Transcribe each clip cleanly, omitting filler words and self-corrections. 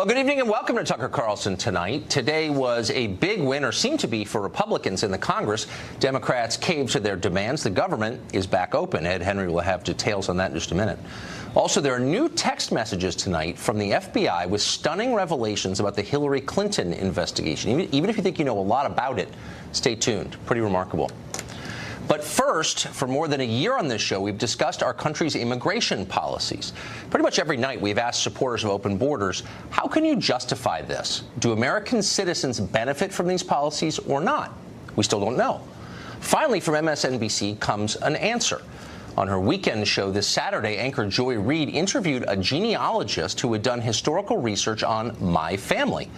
Well, good evening and welcome to Tucker Carlson tonight. Today was a big win, or seemed to be, for Republicans in the Congress. Democrats caved to their demands. The government is back open. Ed Henry will have details on that in just a minute. Also, there are new text messages tonight from the FBI with stunning revelations about the Hillary Clinton investigation. Even if you think you know a lot about it, stay tuned. Pretty remarkable. But first, for more than a year on this show, we've discussed our country's immigration policies. Pretty much every night, we've asked supporters of open borders, how can you justify this? Do American citizens benefit from these policies or not? We still don't know. Finally, from MSNBC comes an answer. On her weekend show this Saturday, anchor Joy Reid interviewed a genealogist who had done historical research on my family.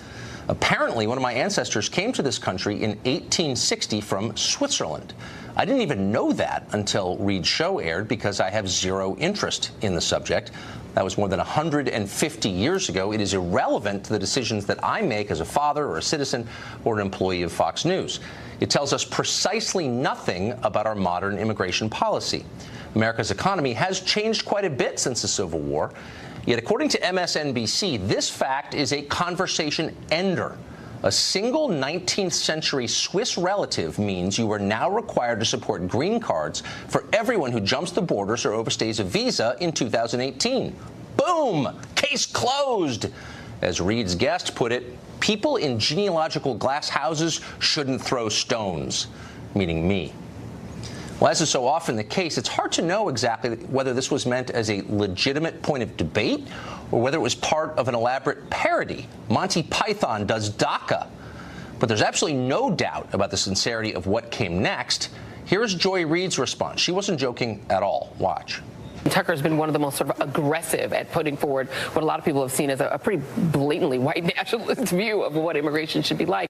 Apparently, one of my ancestors came to this country in 1860 from Switzerland. I didn't even know that until Reid's show aired because I have zero interest in the subject. That was more than 150 years ago. It is irrelevant to the decisions that I make as a father or a citizen or an employee of Fox News. It tells us precisely nothing about our modern immigration policy. America's economy has changed quite a bit since the Civil War. Yet, according to MSNBC, this fact is a conversation ender. A single 19th century Swiss relative means you are now required to support green cards for everyone who jumps the borders or overstays a visa in 2018. Boom! Case closed! As Reid's guest put it, people in genealogical glass houses shouldn't throw stones, meaning me. Well, as is so often the case, it's hard to know exactly whether this was meant as a legitimate point of debate or whether it was part of an elaborate parody. Monty Python does DACA. But there's absolutely no doubt about the sincerity of what came next. Here's Joy Reid's response. She wasn't joking at all. Watch. Tucker's been one of the most sort of aggressive at putting forward what a lot of people have seen as a pretty blatantly white nationalist view of what immigration should be like.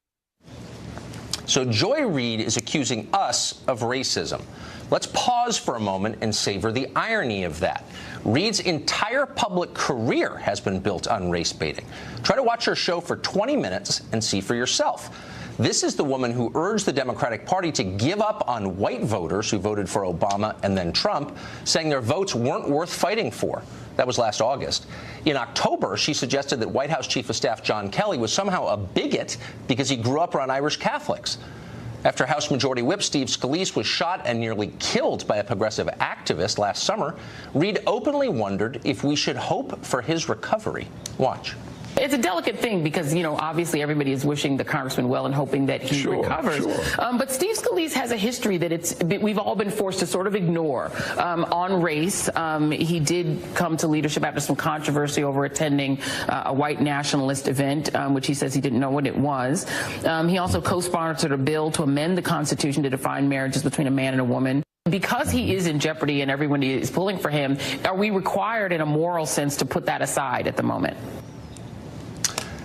So Joy Reid is accusing us of racism. Let's pause for a moment and savor the irony of that. Reid's entire public career has been built on race baiting. Try to watch her show for 20 minutes and see for yourself. This is the woman who urged the Democratic Party to give up on white voters who voted for Obama and then Trump, saying their votes weren't worth fighting for. That was last August. In October, she suggested that White House Chief of Staff John Kelly was somehow a bigot because he grew up around Irish Catholics. After House Majority Whip Steve Scalise was shot and nearly killed by a progressive activist last summer, Reid openly wondered if we should hope for his recovery. Watch. It's a delicate thing because, you know, obviously everybody is wishing the congressman well and hoping that he recovers. But Steve Scalise has a history that we've all been forced to sort of ignore on race. He did come to leadership after some controversy over attending a white nationalist event, which he says he didn't know what it was. He also co-sponsored a bill to amend the Constitution to define marriages between a man and a woman. Because he is in jeopardy and everyone is pulling for him, are we required in a moral sense to put that aside at the moment?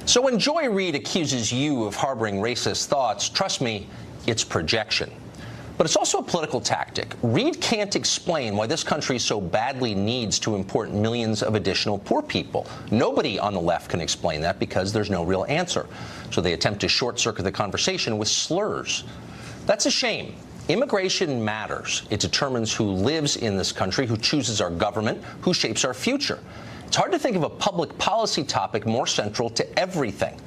So when Joy Reid accuses you of harboring racist thoughts, trust me, it's projection. But it's also a political tactic. Reid can't explain why this country so badly needs to import millions of additional poor people. Nobody on the left can explain that because there's no real answer. So they attempt to short-circuit the conversation with slurs. That's a shame. Immigration matters. It determines who lives in this country, who chooses our government, who shapes our future. It's hard to think of a public policy topic more central to everything.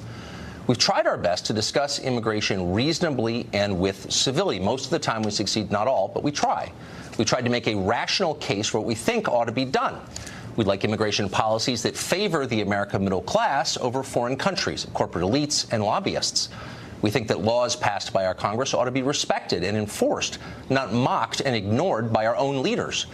We've tried our best to discuss immigration reasonably and with civility. Most of the time we succeed, not all, but we try. We tried to make a rational case for what we think ought to be done. We'd like immigration policies that favor the American middle class over foreign countries, corporate elites, and lobbyists. We think that laws passed by our Congress ought to be respected and enforced, not mocked and ignored by our own leaders.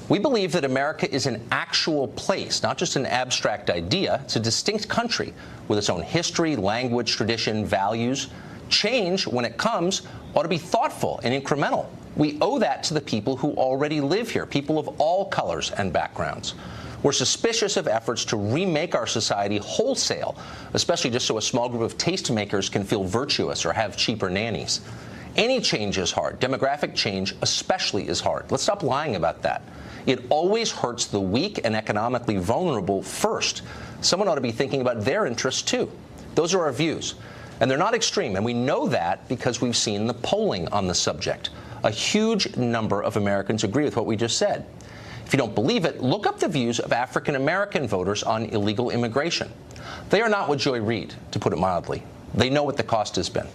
We believe that America is an actual place, not just an abstract idea. It's a distinct country with its own history, language, tradition, values. Change, when it comes, ought to be thoughtful and incremental. We owe that to the people who already live here, people of all colors and backgrounds. We're suspicious of efforts to remake our society wholesale, especially just so a small group of tastemakers can feel virtuous or have cheaper nannies. Any change is hard. Demographic change especially is hard. Let's stop lying about that. It always hurts the weak and economically vulnerable first. Someone ought to be thinking about their interests, too. Those are our views. And they're not extreme, and we know that because we've seen the polling on the subject. A huge number of Americans agree with what we just said. If you don't believe it, look up the views of African American voters on illegal immigration. They are not what Joy Reid, to put it mildly. They know what the cost has been.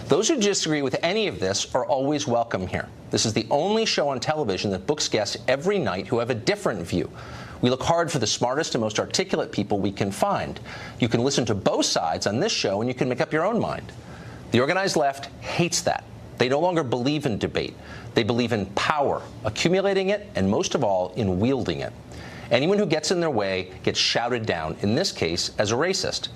Those who disagree with any of this are always welcome here. This is the only show on television that books guests every night who have a different view. We look hard for the smartest and most articulate people we can find. You can listen to both sides on this show, and you can make up your own mind. The organized left hates that. They no longer believe in debate. They believe in power, accumulating it, and most of all, in wielding it. Anyone who gets in their way gets shouted down, in this case, as a racist.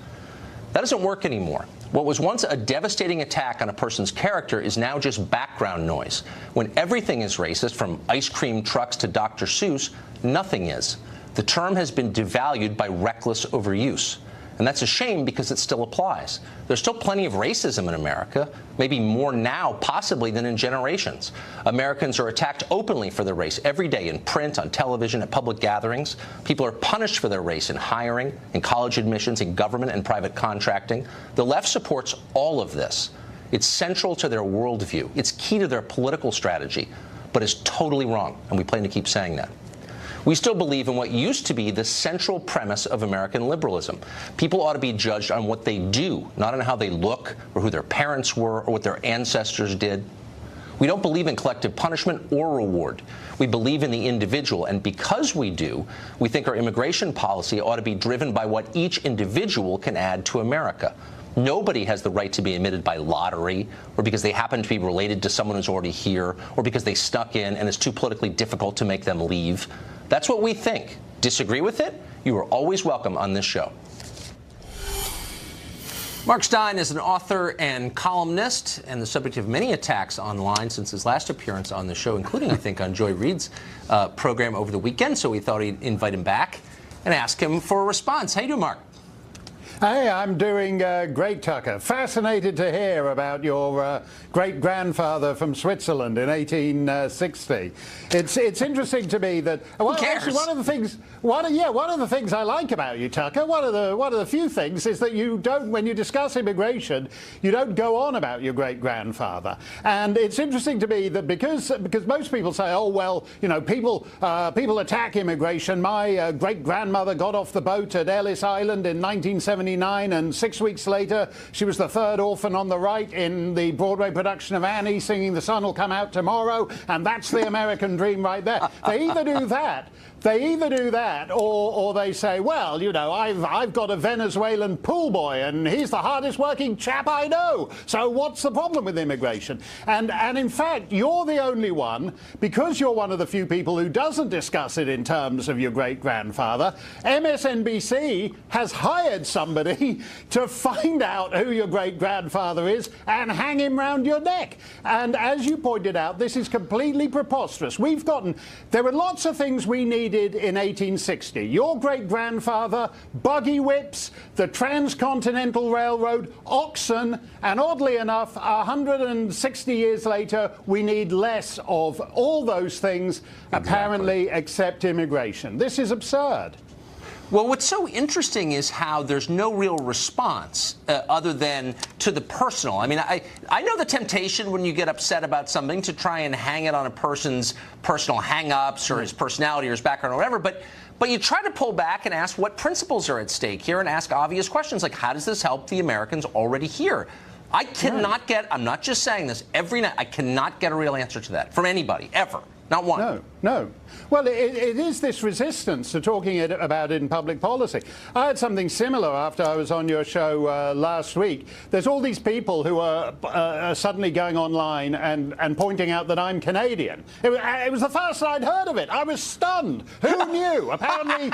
That doesn't work anymore. What was once a devastating attack on a person's character is now just background noise. When everything is racist, from ice cream trucks to Dr. Seuss, nothing is. The term has been devalued by reckless overuse. And that's a shame because it still applies. There's still plenty of racism in America, maybe more now possibly than in generations. Americans are attacked openly for their race every day in print, on television, at public gatherings. People are punished for their race in hiring, in college admissions, in government and private contracting. The left supports all of this. It's central to their worldview. It's key to their political strategy, but it's totally wrong, and we plan to keep saying that. We still believe in what used to be the central premise of American liberalism. People ought to be judged on what they do, not on how they look, or who their parents were, or what their ancestors did. We don't believe in collective punishment or reward. We believe in the individual, and because we do, we think our immigration policy ought to be driven by what each individual can add to America. Nobody has the right to be admitted by lottery, or because they happen to be related to someone who's already here, or because they snuck in and it's too politically difficult to make them leave. That's what we think. Disagree with it? You are always welcome on this show. Mark Steyn is an author and columnist and the subject of many attacks online since his last appearance on the show, including, I think, on Joy Reid's program over the weekend. So we thought he'd invite him back and ask him for a response. How you doing, Mark? Hey, I'm doing great, Tucker. Fascinated to hear about your great-grandfather from Switzerland in 1860. It's interesting to me that actually one of the things I like about you, Tucker, one of the few things is that you don't, when you discuss immigration, you don't go on about your great-grandfather. And it's interesting to me that because most people say, oh well, you know, people attack immigration. My great-grandmother got off the boat at Ellis Island in 1979. And 6 weeks later, she was the third orphan on the right in the Broadway production of Annie, singing "The Sun Will Come Out Tomorrow," and that's the American dream right there. They either do that, or they say, well, you know, I've got a Venezuelan pool boy, and he's the hardest working chap I know. So what's the problem with immigration? And in fact, you're the only one, because you're one of the few people who doesn't discuss it in terms of your great-grandfather. MSNBC has hired somebody to find out who your great-grandfather is and hang him round your neck. And as you pointed out, this is completely preposterous. There were lots of things we needed in 1860. Your great-grandfather, buggy whips, the Transcontinental Railroad, oxen, and oddly enough, 160 years later, we need less of all those things, apparently, except immigration. This is absurd. Well, what's so interesting is how there's no real response other than to the personal. I mean, I know the temptation when you get upset about something to try and hang it on a person's personal hang-ups or his personality or his background or whatever, but you try to pull back and ask what principles are at stake here and ask obvious questions like, how does this help the Americans already here? I cannot I'm not just saying this, every night, I cannot get a real answer to that from anybody, ever. Not one. No. Well, it is this resistance to talking about it in public policy. I had something similar after I was on your show last week. There's all these people who are suddenly going online and pointing out that I'm Canadian. It was the first I'd heard of it. I was stunned. Who knew? Apparently,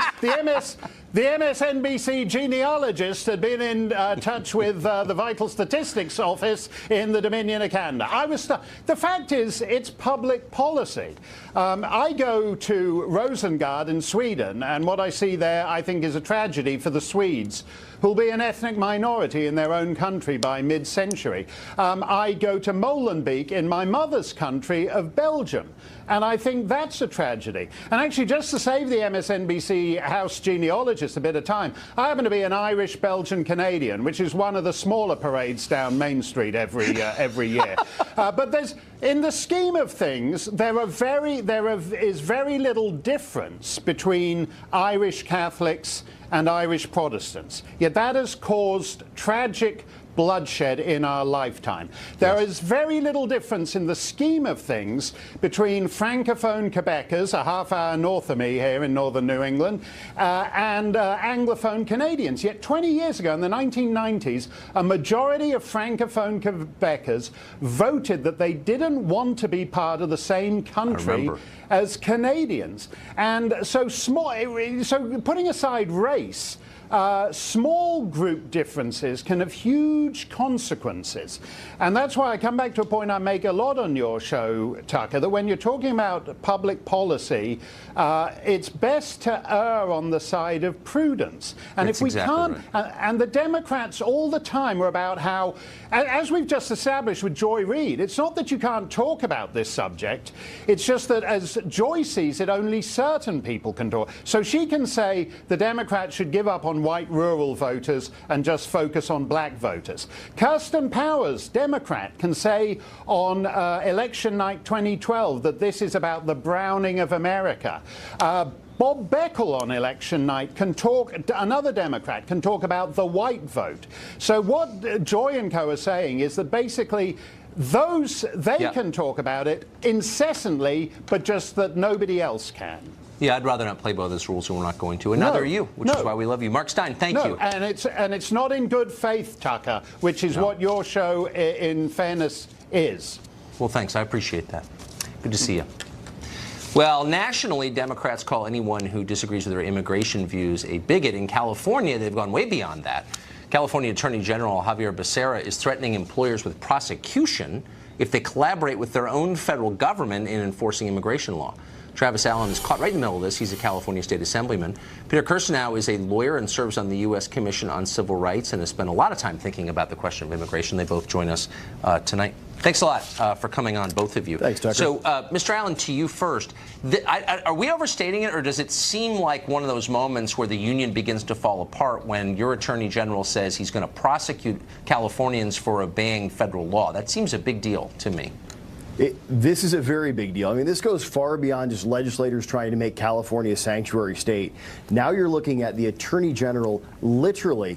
the MSNBC genealogist had been in touch with the Vital Statistics Office in the Dominion of Canada. I was stunned. The fact is, it's public policy. I go to Rosengård in Sweden, and what I see there, I think, is a tragedy for the Swedes, who'll be an ethnic minority in their own country by mid-century. I go to Molenbeek in my mother's country of Belgium, and I think that's a tragedy. And actually, just to save the MSNBC House genealogist a bit of time, I happen to be an Irish-Belgian Canadian, which is one of the smaller parades down Main Street every year. But in the scheme of things, there is very little difference between Irish Catholics and Irish Protestants. Yet that has caused tragic bloodshed in our lifetime. There is very little difference in the scheme of things between Francophone Quebecers, a half-hour north of me here in northern New England, and Anglophone Canadians. Yet 20 years ago, in the 1990s, a majority of Francophone Quebecers voted that they didn't want to be part of the same country as Canadians. And so putting aside race, small group differences can have huge consequences. And that's why I come back to a point I make a lot on your show, Tucker, that when you're talking about public policy, it's best to err on the side of prudence. And That's if we exactly can't, right. and the Democrats all the time are about how, as we've just established with Joy Reid, it's not that you can't talk about this subject, it's just that as Joy sees it, only certain people can talk. So she can say the Democrats should give up on white rural voters and just focus on black voters. Kirsten Powers, Democrat, can say on election night 2012 that this is about the browning of America. Bob Beckel on election night can talk, another Democrat can talk about the white vote. So what Joy and co are saying is that basically they can talk about it incessantly, but just that nobody else can. Yeah, I'd rather not play by those rules, and we're not going to. And neither are you, which is why we love you. Mark Stein, thank you. And it's not in good faith, Tucker, which is what your show, in fairness, is. Well, thanks. I appreciate that. Good to see you. Well, nationally, Democrats call anyone who disagrees with their immigration views a bigot. In California, they've gone way beyond that. California Attorney General Javier Becerra is threatening employers with prosecution if they collaborate with their own federal government in enforcing immigration law. Travis Allen is caught right in the middle of this. He's a California state assemblyman. Peter Kirstenau is a lawyer and serves on the U.S. Commission on Civil Rights and has spent a lot of time thinking about the question of immigration. They both join us tonight. Thanks a lot for coming on, both of you. Thanks, Tucker. So, Mr. Allen, to you first. Are we overstating it, or does it seem like one of those moments where the union begins to fall apart when your Attorney General says he's going to prosecute Californians for obeying federal law? That seems a big deal to me. This is a very big deal. I mean, this goes far beyond just legislators trying to make California a sanctuary state. Now you're looking at the Attorney General literally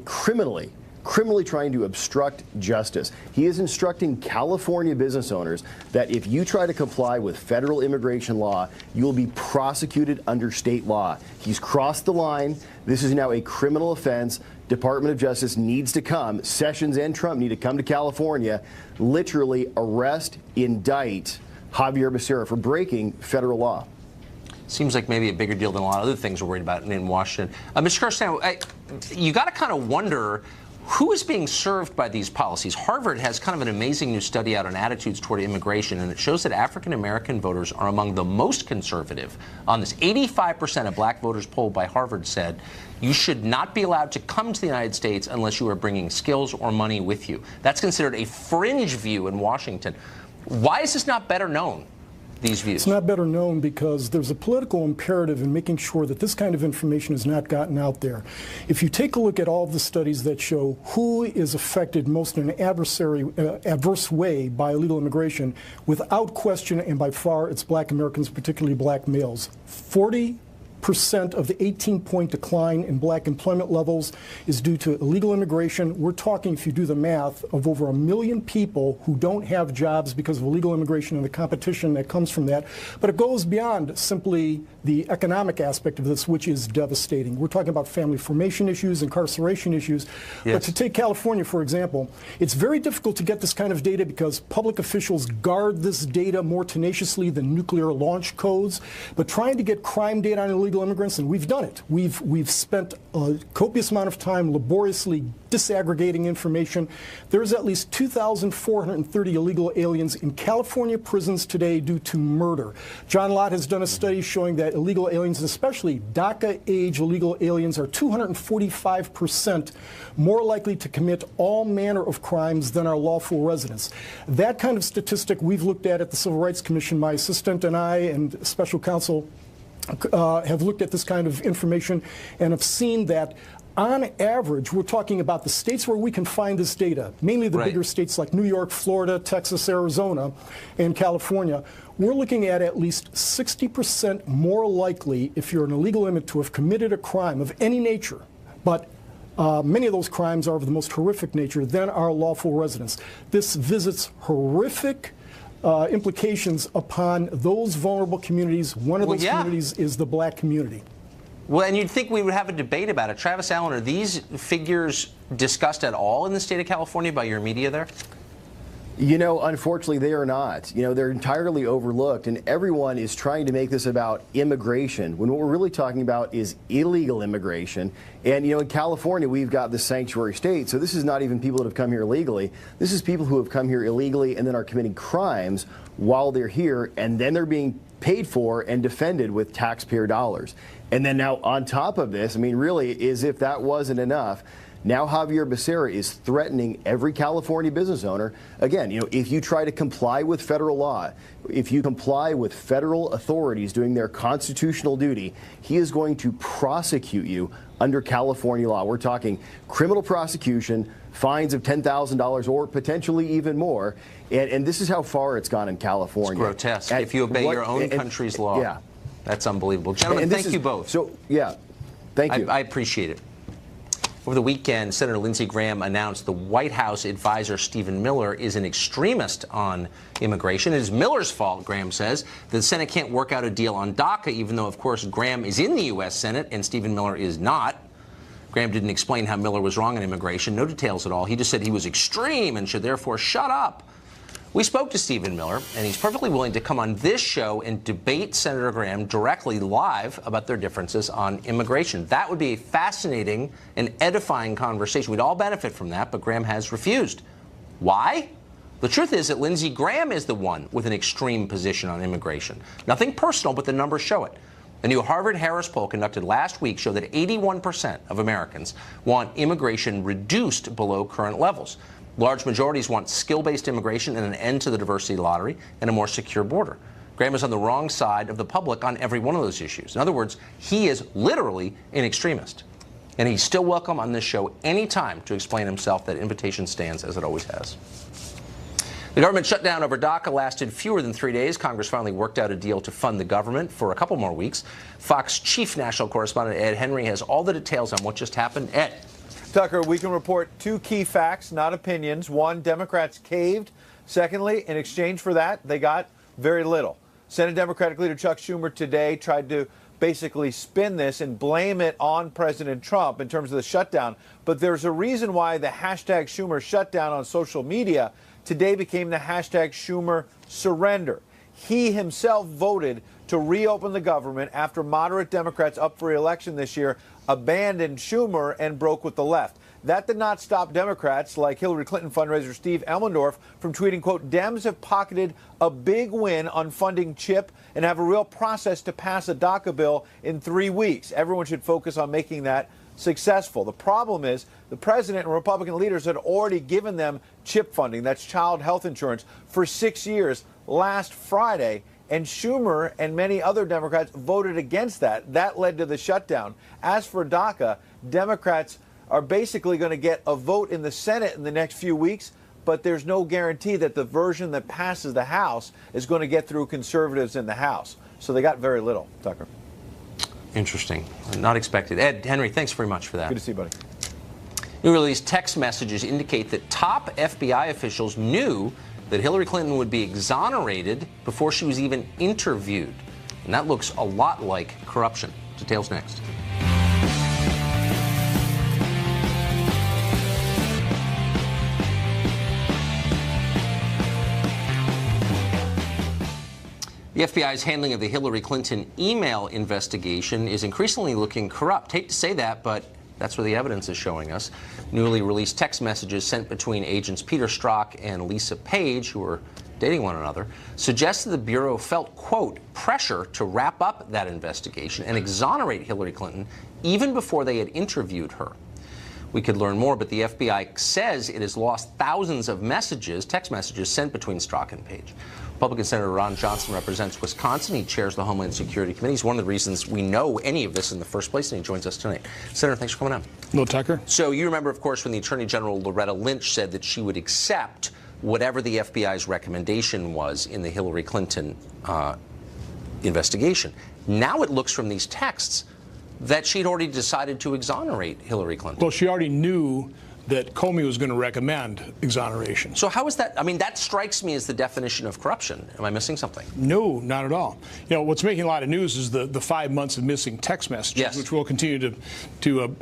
criminally trying to obstruct justice. He is instructing California business owners that if you try to comply with federal immigration law, you will be prosecuted under state law. He's crossed the line. This is now a criminal offense. Department of Justice needs to come. Sessions and Trump need to come to California, literally arrest, indict Javier Becerra for breaking federal law. Seems like maybe a bigger deal than a lot of other things we're worried about in Washington. Mr. Kirstenau, you got to kind of wonder who is being served by these policies. Harvard has kind of an amazing new study out on attitudes toward immigration, and it shows that African-American voters are among the most conservative on this. 85% of black voters polled by Harvard said you should not be allowed to come to the United States unless you are bringing skills or money with you. That's considered a fringe view in Washington. Why is this not better known, these views? It's not better known because there's a political imperative in making sure that this kind of information is not gotten out there. If you take a look at all of the studies that show who is affected most in an adverse way by illegal immigration, without question and by far it's black Americans, particularly black males. 40% of the 18-point decline in black employment levels is due to illegal immigration. We're talking, if you do the math, of over 1 million people who don't have jobs because of illegal immigration and the competition that comes from that. But it goes beyond simply the economic aspect of this, which is devastating. We're talking about family formation issues, incarceration issues. Yes. But to take California, for example, it's very difficult to get this kind of data because public officials guard this data more tenaciously than nuclear launch codes. But trying to get crime data on illegal immigrants, and we've done it. We've spent a copious amount of time laboriously disaggregating information. There's at least 2,430 illegal aliens in California prisons today due to murder. John Lott has done a study showing that illegal aliens, especially DACA-age illegal aliens, are 245% more likely to commit all manner of crimes than our lawful residents. That kind of statistic we've looked at the Civil Rights Commission. My assistant and I and special counsel have looked at this kind of information and have seen that on average, we're talking about the states where we can find this data, mainly the bigger states like New York, Florida, Texas, Arizona, and California. We're looking at least 60% more likely, if you're an illegal immigrant, to have committed a crime of any nature, but many of those crimes are of the most horrific nature, than our lawful residents. This visits horrific implications upon those vulnerable communities. One of those communities is the black community. Well, and you'd think we would have a debate about it. Travis Allen, are these figures discussed at all in the state of California by your media there? You know, unfortunately, they are not. You know, they're entirely overlooked, and everyone is trying to make this about immigration, when what we're really talking about is illegal immigration. And, you know, in California, we've got the sanctuary state, so this is not even people that have come here illegally. This is people who have come here illegally and then are committing crimes while they're here, and then they're being paid for and defended with taxpayer dollars. And then now, on top of this, I mean, really, as if that wasn't enough, now Javier Becerra is threatening every California business owner. Again, you know, if you try to comply with federal law, if you comply with federal authorities doing their constitutional duty, he is going to prosecute you under California law. We're talking criminal prosecution, fines of $10,000 or potentially even more. And this is how far it's gone in California. It's grotesque. If you obey your own country's law. Yeah. That's unbelievable. Gentlemen, thank you both. So, yeah, thank you. I appreciate it. Over the weekend, Senator Lindsey Graham announced the White House advisor Stephen Miller is an extremist on immigration. It is Miller's fault, Graham says, that the Senate can't work out a deal on DACA, even though, of course, Graham is in the U.S. Senate and Stephen Miller is not. Graham didn't explain how Miller was wrong on immigration, no details at all. He just said he was extreme and should therefore shut up. We spoke to Stephen Miller, and he's perfectly willing to come on this show and debate Senator Graham directly live about their differences on immigration. That would be a fascinating and edifying conversation. We'd all benefit from that, but Graham has refused. Why? The truth is that Lindsey Graham is the one with an extreme position on immigration. Nothing personal, but the numbers show it. A new Harvard-Harris poll conducted last week showed that 81% of Americans want immigration reduced below current levels. Large majorities want skill-based immigration and an end to the diversity lottery and a more secure border. Graham is on the wrong side of the public on every one of those issues. In other words, he is literally an extremist. And he's still welcome on this show anytime to explain himself. That invitation stands as it always has. The government shutdown over DACA lasted fewer than 3 days. Congress finally worked out a deal to fund the government for a couple more weeks. Fox chief national correspondent Ed Henry has all the details on what just happened. Ed. Tucker, we can report two key facts, not opinions. One, Democrats caved. Secondly, in exchange for that, they got very little. Senate Democratic leader Chuck Schumer today tried to basically spin this and blame it on President Trump in terms of the shutdown. But there's a reason why the hashtag Schumer shutdown on social media today became the hashtag Schumer surrender. He himself voted to reopen the government after moderate Democrats up for re-election this year abandoned Schumer and broke with the left. That did not stop Democrats like Hillary Clinton fundraiser Steve Elmendorf from tweeting, quote, Dems have pocketed a big win on funding CHIP and have a real process to pass a DACA bill in 3 weeks. Everyone should focus on making that successful. The problem is the president and Republican leaders had already given them CHIP funding, that's child health insurance, for 6 years last Friday. And Schumer and many other Democrats voted against that. That led to the shutdown. As for DACA, Democrats are basically going to get a vote in the Senate in the next few weeks, but there's no guarantee that the version that passes the House is going to get through conservatives in the House. So they got very little, Tucker. Interesting. Not expected. Ed Henry, thanks very much for that. Good to see you, buddy. New release text messages indicate that top FBI officials knew that Hillary Clinton would be exonerated before she was even interviewed. And that looks a lot like corruption. Details next. The FBI's handling of the Hillary Clinton email investigation is increasingly looking corrupt. Hate to say that, but that's where the evidence is showing us. Newly released text messages sent between agents Peter Strzok and Lisa Page, who were dating one another, suggest that the Bureau felt, quote, pressure to wrap up that investigation and exonerate Hillary Clinton even before they had interviewed her. We could learn more, but the FBI says it has lost thousands of messages, text messages, sent between Strzok and Page. Republican Senator Ron Johnson represents Wisconsin. He chairs the Homeland Security Committee. He's one of the reasons we know any of this in the first place, and he joins us tonight. Senator, thanks for coming on. Hello, Tucker. So you remember, of course, when the Attorney General Loretta Lynch said that she would accept whatever the FBI's recommendation was in the Hillary Clinton investigation. Now it looks from these texts that she'd already decided to exonerate Hillary Clinton. Well, she already knew that Comey was going to recommend exoneration. So how is that? I mean, that strikes me as the definition of corruption. Am I missing something? No, not at all. You know, what's making a lot of news is the 5 months of missing text messages, yes, which we'll continue to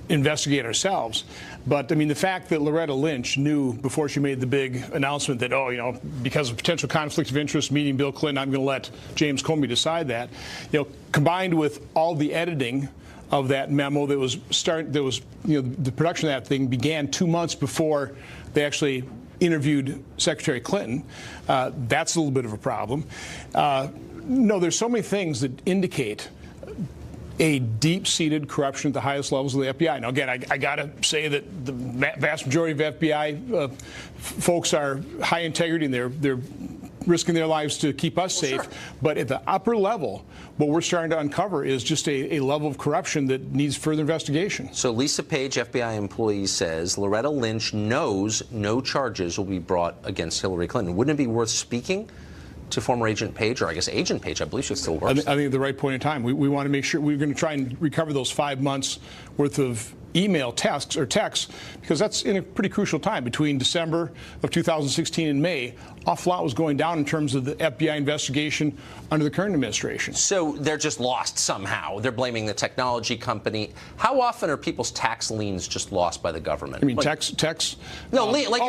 investigate ourselves. But, I mean, the fact that Loretta Lynch knew before she made the big announcement that, oh, you know, because of potential conflict of interest meeting Bill Clinton, I'm going to let James Comey decide that, you know, combined with all the editing of that memo that was the production of that thing began 2 months before they actually interviewed Secretary Clinton. That's a little bit of a problem. No, there's so many things that indicate a deep-seated corruption at the highest levels of the FBI. Now, again, I got to say that the vast majority of FBI folks are high integrity, and they're risking their lives to keep us safe. Sure. But at the upper level, what we're starting to uncover is just a level of corruption that needs further investigation. So Lisa Page, FBI employee, says Loretta Lynch knows no charges will be brought against Hillary Clinton. Wouldn't it be worth speaking to former Agent Page, or I guess Agent Page? I believe she still works. I think at the right point in time. We want to make sure we're going to try and recover those 5 months worth of email texts, because that's in a pretty crucial time between December of 2016 and May. Awful lot was going down in terms of the FBI investigation under the current administration. So they're just lost somehow. They're blaming the technology company. How often are people's tax liens just lost by the government? I mean, like, tax? No, if I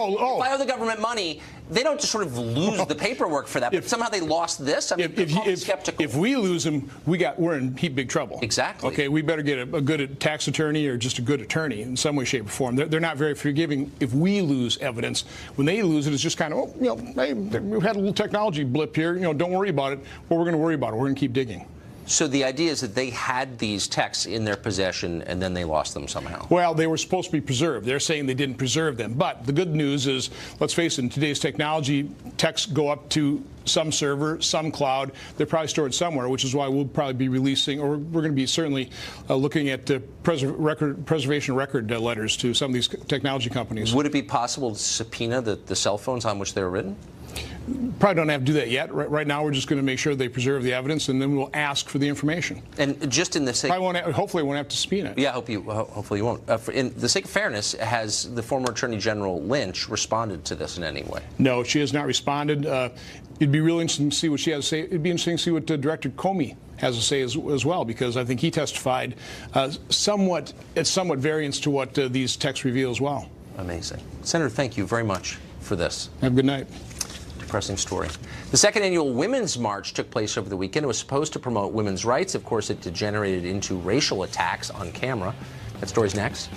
owe the government money, they don't just sort of lose the paperwork for that, but somehow they lost this? I mean, I'm skeptical. If we lose them, we're in heap big trouble. Exactly. Okay, we better get a good tax attorney or just a good attorney in some way, shape, or form. They're not very forgiving if we lose evidence. When they lose it, it's just kind of, oh, you know, hey, we had a little technology blip here. You know, don't worry about it. Well, we're going to worry about it. We're going to keep digging. So the idea is that they had these texts in their possession and then they lost them somehow. Well, they were supposed to be preserved. They're saying they didn't preserve them. But the good news is, let's face it, in today's technology, texts go up to some server, some cloud. They're probably stored somewhere, which is why we'll probably be releasing, or we're going to be certainly looking at preservation record letters to some of these technology companies. Would it be possible to subpoena the cell phones on which they were written? Probably don't have to do that yet. Right now, we're just going to make sure they preserve the evidence, and then we'll ask for the information. And just in the sake, hopefully, I won't have to subpoena it. Yeah, hopefully you won't. In the sake of fairness, has the former Attorney General Lynch responded to this in any way? No, she has not responded. It'd be really interesting to see what she has to say. It'd be interesting to see what Director Comey has to say as well, because I think he testified somewhat variance to what these texts reveal as well. Amazing. Senator, thank you very much for this. Have a good night. Depressing story. The second annual Women's March took place over the weekend. It was supposed to promote women's rights. Of course, it degenerated into racial attacks on camera. That story's next.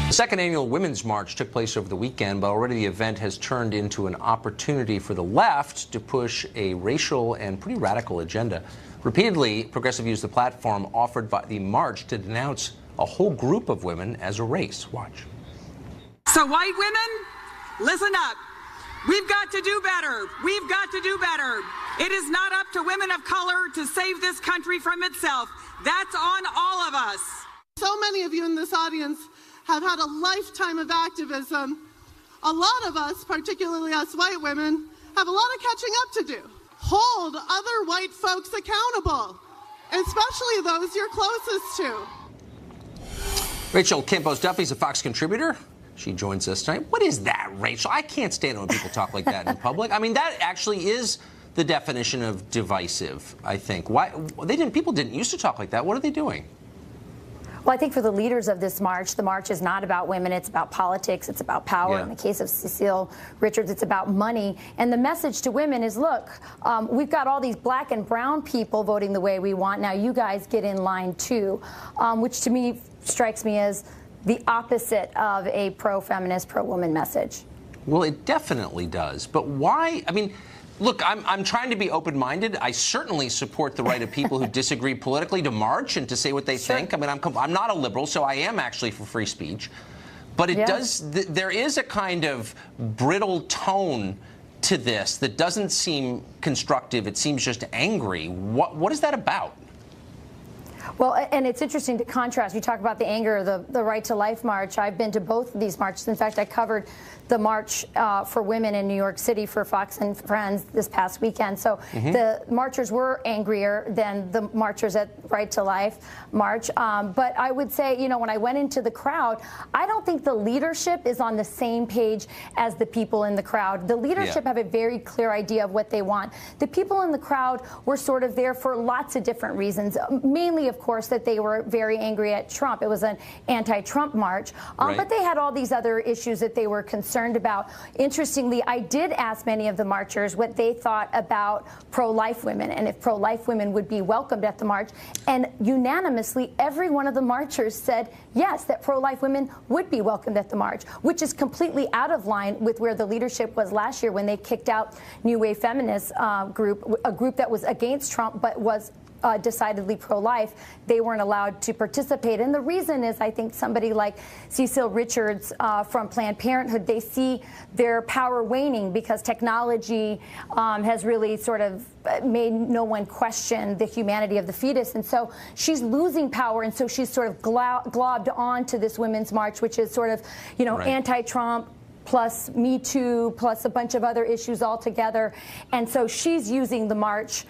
The second annual Women's March took place over the weekend, but already the event has turned into an opportunity for the left to push a racial and pretty radical agenda. Repeatedly, progressive used the platform offered by the march to denounce a whole group of women as a race. Watch. So white women, listen up. We've got to do better. We've got to do better. It is not up to women of color to save this country from itself. That's on all of us. So many of you in this audience have had a lifetime of activism. A lot of us, particularly us white women, have a lot of catching up to do. Hold other white folks accountable, especially those you're closest to. Rachel Campos-Duffy's a Fox contributor. She joins us tonight. What is that, Rachel? I can't stand it when people talk like that in public. I mean, that actually is the definition of divisive, I think. Why people didn't used to talk like that. What are they doing? Well, I think for the leaders of this march, the march is not about women. It's about politics. It's about power. Yeah. In the case of Cecile Richards, it's about money. And the message to women is, look, we've got all these black and brown people voting the way we want. Now you guys get in line too, which to me strikes me as the opposite of a pro-feminist, pro-woman message. Well, it definitely does. But why? I mean, look, I'm trying to be open-minded. I certainly support the right of people who disagree politically to march and to say what they think. I mean, I'm not a liberal, so I am actually for free speech. But it does. There is a kind of brittle tone to this that doesn't seem constructive. It seems just angry. What is that about? Well, and it's interesting to contrast. You talk about the anger, the Right to Life march. I've been to both of these marches. In fact, I covered the march for women in New York City for Fox and Friends this past weekend. So the marchers were angrier than the marchers at Right to Life march. But I would say, you know, when I went into the crowd, I don't think the leadership is on the same page as the people in the crowd. The leadership have a very clear idea of what they want. The people in the crowd were sort of there for lots of different reasons, mainly, of course, that they were very angry at Trump. It was an anti-Trump march. But they had all these other issues that they were concerned about. Interestingly, I did ask many of the marchers what they thought about pro-life women and if pro-life women would be welcomed at the march. And unanimously, every one of the marchers said yes, that pro-life women would be welcomed at the march, which is completely out of line with where the leadership was last year when they kicked out New Wave Feminist group, a group that was against Trump but was decidedly pro-life. They weren't allowed to participate. And the reason is, I think somebody like Cecile Richards from Planned Parenthood, they see their power waning because technology has really sort of made no one question the humanity of the fetus. And so she's losing power. And so she's sort of globbed onto this women's march, which is sort of, you know, anti-Trump, plus Me Too, plus a bunch of other issues altogether. And so she's using the march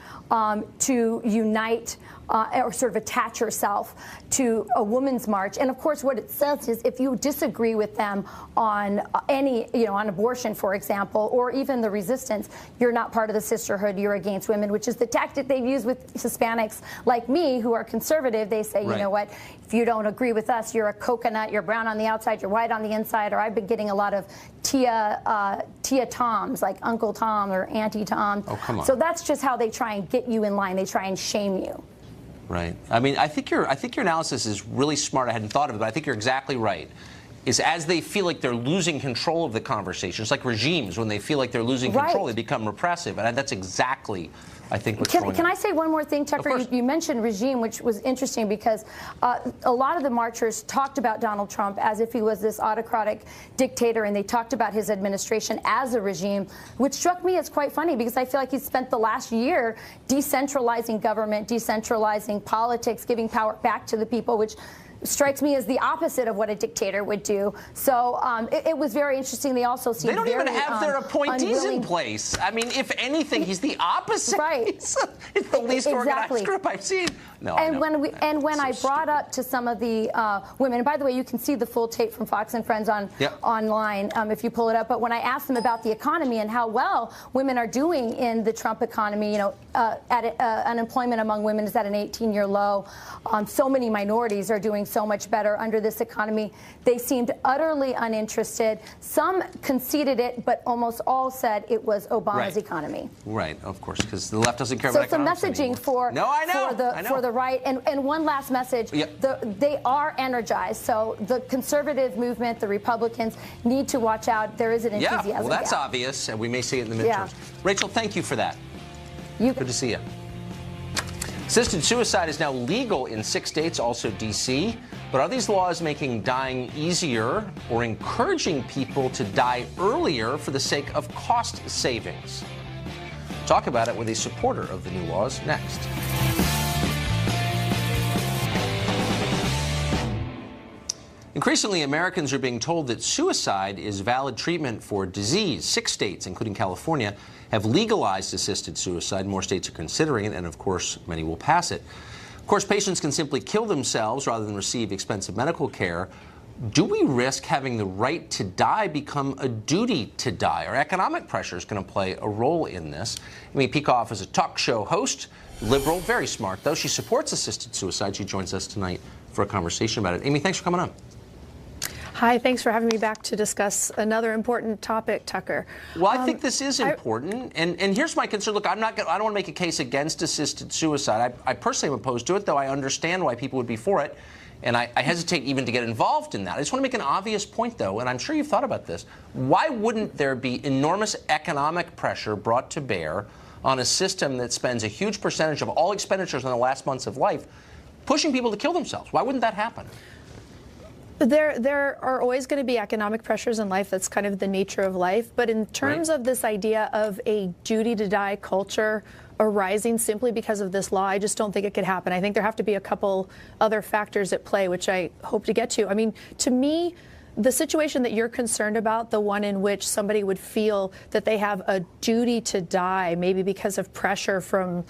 to unite or sort of attach herself to a woman's march. And of course, what it says is if you disagree with them on any, you know, on abortion, for example, or even the resistance, you're not part of the sisterhood, you're against women, which is the tactic they've used with Hispanics like me who are conservative. They say, you know what, if you don't agree with us, you're a coconut, you're brown on the outside, you're white on the inside. Or I've been getting a lot of Tia Toms, like Uncle Tom or Auntie Tom. Oh, come on. So that's just how they try and get you in line. They try and shame you. Right. I mean, I think your analysis is really smart. I hadn't thought of it, but I think you're exactly right. Is as they feel like they're losing control of the conversation. It's like regimes. When they feel like they're losing control, they become repressive. And that's exactly, I think, what's going on. Can I say one more thing, Tucker? You mentioned regime, which was interesting because a lot of the marchers talked about Donald Trump as if he was this autocratic dictator, and they talked about his administration as a regime, which struck me as quite funny because I feel like he spent the last year decentralizing government, decentralizing politics, giving power back to the people, which strikes me as the opposite of what a dictator would do. So it was very interesting. They also seemed they don't even have their appointees in place. I mean, if anything, he's the opposite. Right. It's the least organized group I've seen. No, and when I brought up to some of the women, and by the way, you can see the full tape from Fox and Friends online if you pull it up. But when I asked them about the economy and how well women are doing in the Trump economy, you know, unemployment among women is at an 18-year low. So many minorities are doing so much better under this economy. They seemed utterly uninterested. Some conceded it, but almost all said it was Obama's economy. Right, of course, because the left doesn't care about economics messaging anymore. for the right. And one last message. They are energized. So the conservative movement, the Republicans, need to watch out. There is an enthusiasm. Yeah, well, that's obvious, and we may see it in the midterms. Rachel, thank you for that. Good to see you. Assisted suicide is now legal in 6 states, also D.C. But are these laws making dying easier or encouraging people to die earlier for the sake of cost savings? Talk about it with a supporter of the new laws next. Increasingly, Americans are being told that suicide is valid treatment for disease. 6 states, including California, have legalized assisted suicide. More states are considering it, and of course, many will pass it. Of course, patients can simply kill themselves rather than receive expensive medical care. Do we risk having the right to die become a duty to die? Are economic pressures going to play a role in this? Amy Peikoff is a talk show host, liberal, very smart, though. She supports assisted suicide. She joins us tonight for a conversation about it. Amy, thanks for coming on. Hi, thanks for having me back to discuss another important topic, Tucker. Well, I think this is important, and here's my concern. Look, I don't want to make a case against assisted suicide. I personally am opposed to it, though I understand why people would be for it, and I hesitate even to get involved in that. I just want to make an obvious point, though, and I'm sure you've thought about this. Why wouldn't there be enormous economic pressure brought to bear on a system that spends a huge percentage of all expenditures in the last months of life pushing people to kill themselves? Why wouldn't that happen? There are always going to be economic pressures in life. That's kind of the nature of life. But in terms of this idea of a duty to die culture arising simply because of this law, I just don't think it could happen. I think there have to be a couple other factors at play, which I hope to get to. I mean, to me, the situation that you're concerned about, the one in which somebody would feel that they have a duty to die, maybe because of pressure from,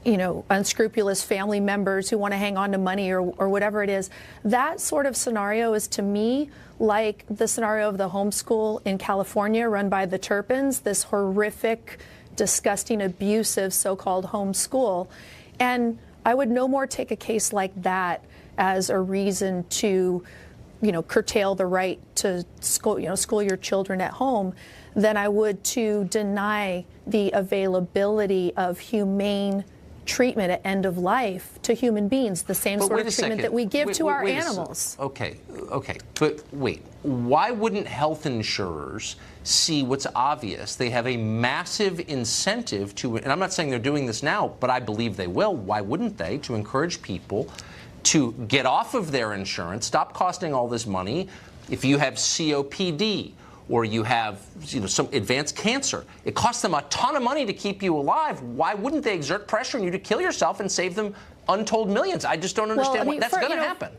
you know, unscrupulous family members who want to hang on to money or whatever it is, that sort of scenario is to me like the scenario of the homeschool in California run by the Turpins, this horrific, disgusting, abusive so-called homeschool. And I would no more take a case like that as a reason to, you know, curtail the right to school your children at home than I would to deny the availability of humane treatment at end of life to human beings, the same sort of treatment that we give to our animals. Okay, but wait, why wouldn't health insurers see what's obvious? They have a massive incentive to, and I'm not saying they're doing this now, but I believe they will. Why wouldn't they? To encourage people to get off of their insurance, stop costing all this money. If you have COPD, or you have, you know, some advanced cancer, it costs them a ton of money to keep you alive. Why wouldn't they exert pressure on you to kill yourself and save them untold millions? I just don't understand what that's going to happen.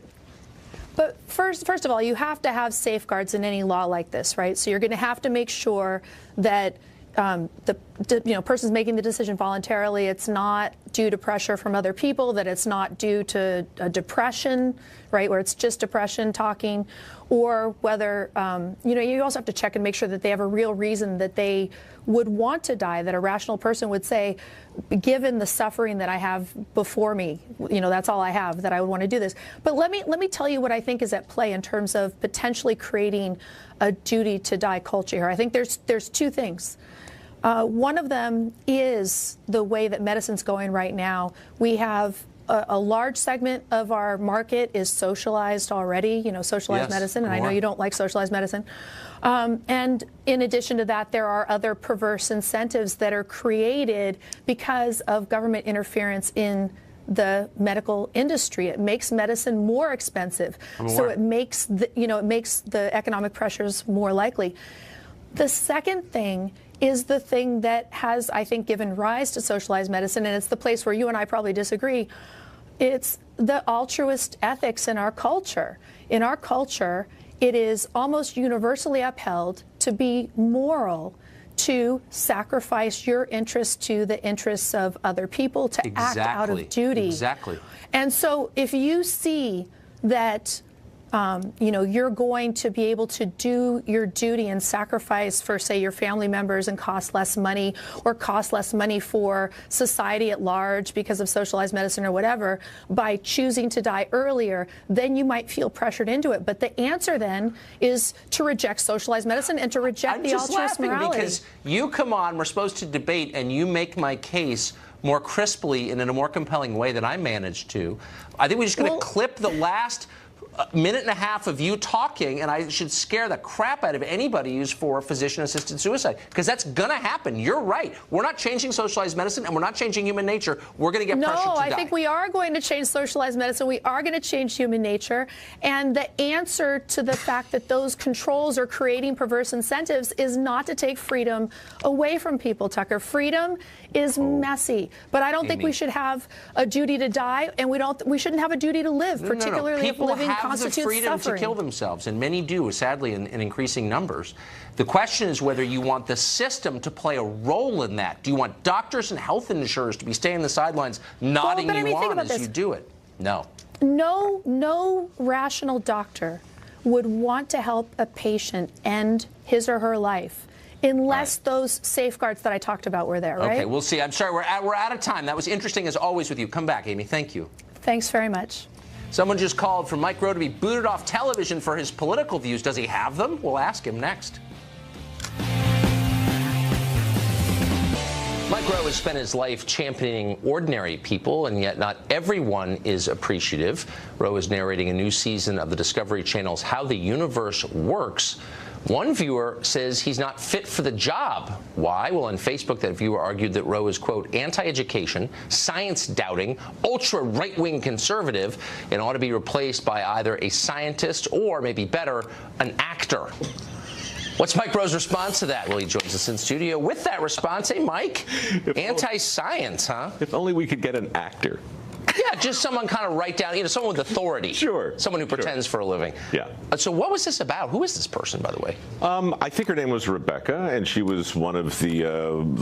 But first of all, you have to have safeguards in any law like this, right? So you're going to have to make sure that the person's making the decision voluntarily. It's not due to pressure from other people, that it's not due to a depression, right, where it's just depression talking, or whether, you also have to check and make sure that they have a real reason that they would want to die, that a rational person would say, given the suffering that I have before me, that's all I have, that I would want to do this. But let me tell you what I think is at play in terms of potentially creating a duty to die culture here. I think there's two things. One of them is the way that medicine's going right now. We have a large segment of our market is socialized already, socialized medicine, and I know you don't like socialized medicine. And in addition to that, there are other perverse incentives that are created because of government interference in the medical industry. It makes medicine more expensive, so it makes the economic pressures more likely. The second thing is the thing that has, I think, given rise to socialized medicine, and it's the place where you and I probably disagree. It's the altruist ethics in our culture. In our culture, it is almost universally upheld to be moral to sacrifice your interests to the interests of other people, to act out of duty. Exactly. And so if you see that you're going to be able to do your duty and sacrifice for, say, your family members and cost less money, or cost less money for society at large because of socialized medicine or whatever, by choosing to die earlier, then you might feel pressured into it. But the answer then is to reject socialized medicine and to reject the altruist morality. Because you come on, we're supposed to debate, and you make my case more crisply and in a more compelling way than I managed to. I think we're just going to clip the last minute and a half of you talking, and I should scare the crap out of anybody who's for physician-assisted suicide, because that's going to happen. You're right. We're not changing socialized medicine, and we're not changing human nature. We're going to get pressured to die. No, I think we are going to change socialized medicine. We are going to change human nature. And the answer to the fact that those controls are creating perverse incentives is not to take freedom away from people, Tucker. Freedom is messy. But I don't think we should have a duty to die, and we shouldn't have a duty to live, particularly if living constitutes the freedom suffering. to kill themselves, and many do, sadly, in increasing numbers. The question is whether you want the system to play a role in that. Do you want doctors and health insurers to be staying on the sidelines, nodding you on as you do it? No. No rational doctor would want to help a patient end his or her life unless those safeguards that I talked about were there, right? Okay, we'll see. I'm sorry, we're out of time. That was interesting as always with you. Come back, Amy. Thank you. Thanks very much. Someone just called for Mike Rowe to be booted off television for his political views. Does he have them? We'll ask him next. Mike Rowe has spent his life championing ordinary people, and yet not everyone is appreciative. Rowe is narrating a new season of the Discovery Channel's How the Universe Works, One viewer says he's not fit for the job. Why? Well, on Facebook, that viewer argued that Roe is, quote, anti-education, science-doubting, ultra-right-wing conservative, and ought to be replaced by either a scientist or, maybe better, an actor. What's Mike Rowe's response to that? Well, he joins us in studio with that response. Hey, Mike, anti-science, huh? If only we could get an actor. Yeah, just someone kind of write down, someone with authority. Sure. Someone who pretends for a living. Yeah. So what was this about? Who is this person, by the way? I think her name was Rebecca, and she was one of the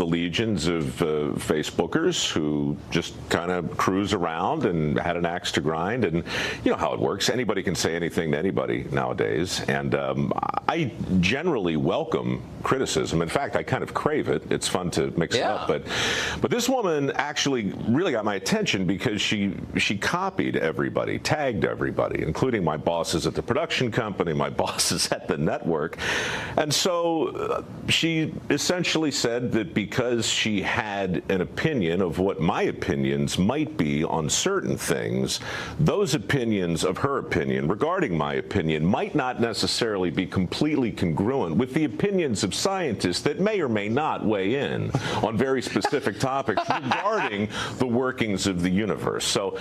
legions of Facebookers who just kind of cruise around and had an axe to grind. And you know how it works. Anybody can say anything to anybody nowadays. And I generally welcome criticism. In fact, I kind of crave it. It's fun to mix it up. But this woman actually really got my attention because she copied everybody, tagged everybody, including my bosses at the production company, my bosses at the network. And so she essentially said that because she had an opinion of what my opinions might be on certain things, those opinions of her opinion regarding my opinion might not necessarily be completely congruent with the opinions of scientists that may or may not weigh in on very specific topics regarding the workings of the universe. So,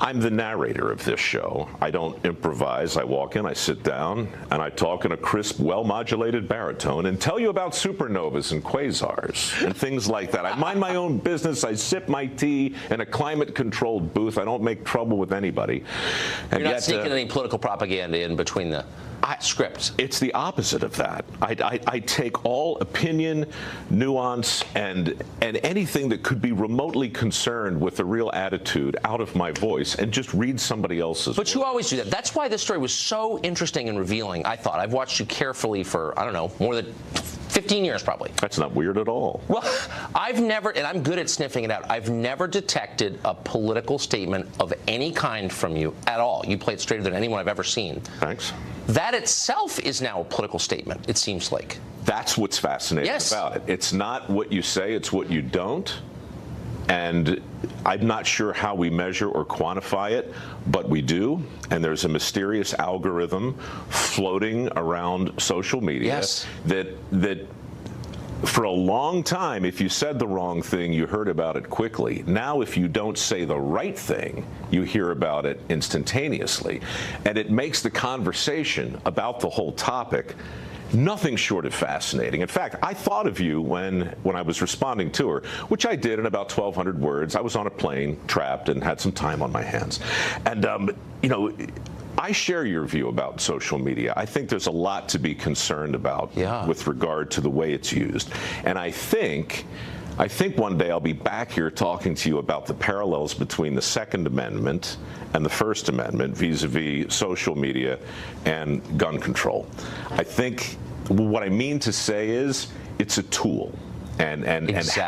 I'm the narrator of this show. I don't improvise. I walk in, I sit down, and I talk in a crisp, well-modulated baritone and tell you about supernovas and quasars and things like that. I mind my own business. I sip my tea in a climate-controlled booth. I don't make trouble with anybody. And you're not sneaking any political propaganda in between the scripts. It's the opposite of that. I take all opinion, nuance, and anything that could be remotely concerned with a real attitude out of my voice and just read somebody else's But you always do that. That's why this story was so interesting and revealing, I thought. I've watched you carefully for, I don't know, more than 15 years probably. That's not weird at all. Well, I've never, and I'm good at sniffing it out, I've never detected a political statement of any kind from you at all. You play it straighter than anyone I've ever seen. Thanks. That itself is now a political statement, it seems like. That's what's fascinating about it. It's not what you say, it's what you don't. And I'm not sure how we measure or quantify it, but we do. And there's a mysterious algorithm floating around social media that for a long time, if you said the wrong thing, you heard about it quickly. Now, if you don't say the right thing, you hear about it instantaneously. And it makes the conversation about the whole topic nothing short of fascinating. In fact, I thought of you when I was responding to her, which I did in about 1,200 words. I was on a plane, trapped, and had some time on my hands. And, I share your view about social media. I think there's a lot to be concerned about with regard to the way it's used. And I think one day I'll be back here talking to you about the parallels between the Second Amendment and the First Amendment vis-a-vis social media and gun control. I think what I mean to say is it's a tool. And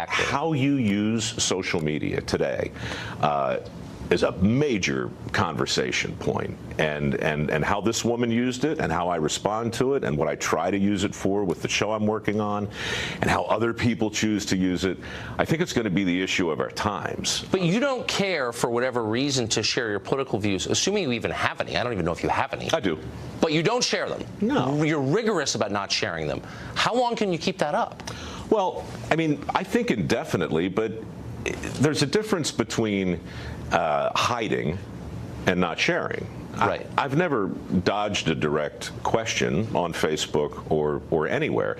how you use social media today is a major conversation point, and how this woman used it and how I respond to it and what I try to use it for with the show I'm working on and how other people choose to use it. I think it's going to be the issue of our times. But you don't care, for whatever reason, to share your political views, assuming you even have any. I don't even know if you have any. I do. But you don't share them. No. You're rigorous about not sharing them. How long can you keep that up? Well, I think indefinitely, but there's a difference between hiding and not sharing. Right. I've never dodged a direct question on Facebook or anywhere.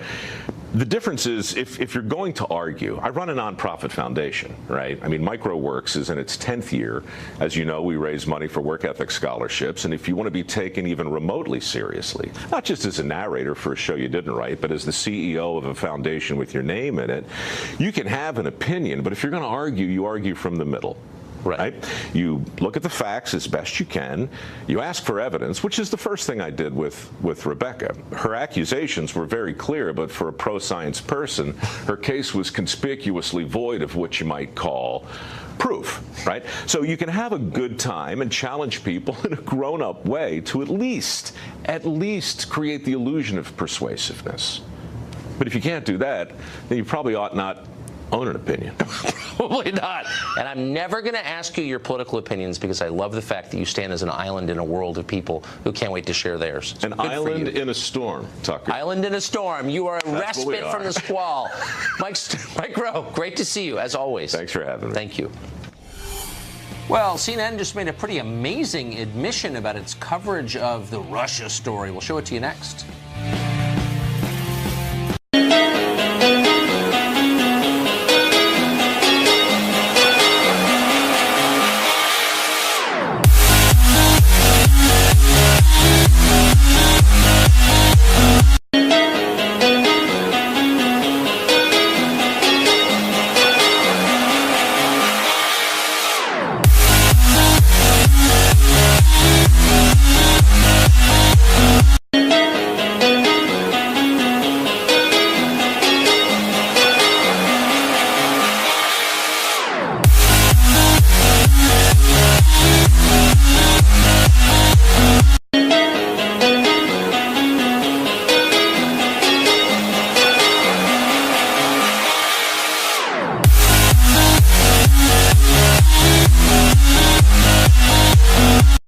The difference is if you're going to argue, I run a nonprofit foundation, right? MicroWorks is in its 10th year. As you know, we raise money for work ethic scholarships. And if you want to be taken even remotely seriously, not just as a narrator for a show you didn't write, but as the CEO of a foundation with your name in it, you can have an opinion. But if you're going to argue, you argue from the middle. Right. You look at the facts as best you can. You ask for evidence, which is the first thing I did with Rebecca. Her accusations were very clear, but for a pro-science person, her case was conspicuously void of what you might call proof, right? So you can have a good time and challenge people in a grown-up way to at least create the illusion of persuasiveness. But if you can't do that, then you probably ought not own an opinion. Probably not. And I'm never going to ask you your political opinions because I love the fact that you stand as an island in a world of people who can't wait to share theirs. An island in a storm, Tucker. Island in a storm. You are a That's what we respite are. from the squall. Mike Rowe, great to see you, as always. Thanks for having me. Thank you. Well, CNN just made a pretty amazing admission about its coverage of the Russia story. We'll show it to you next.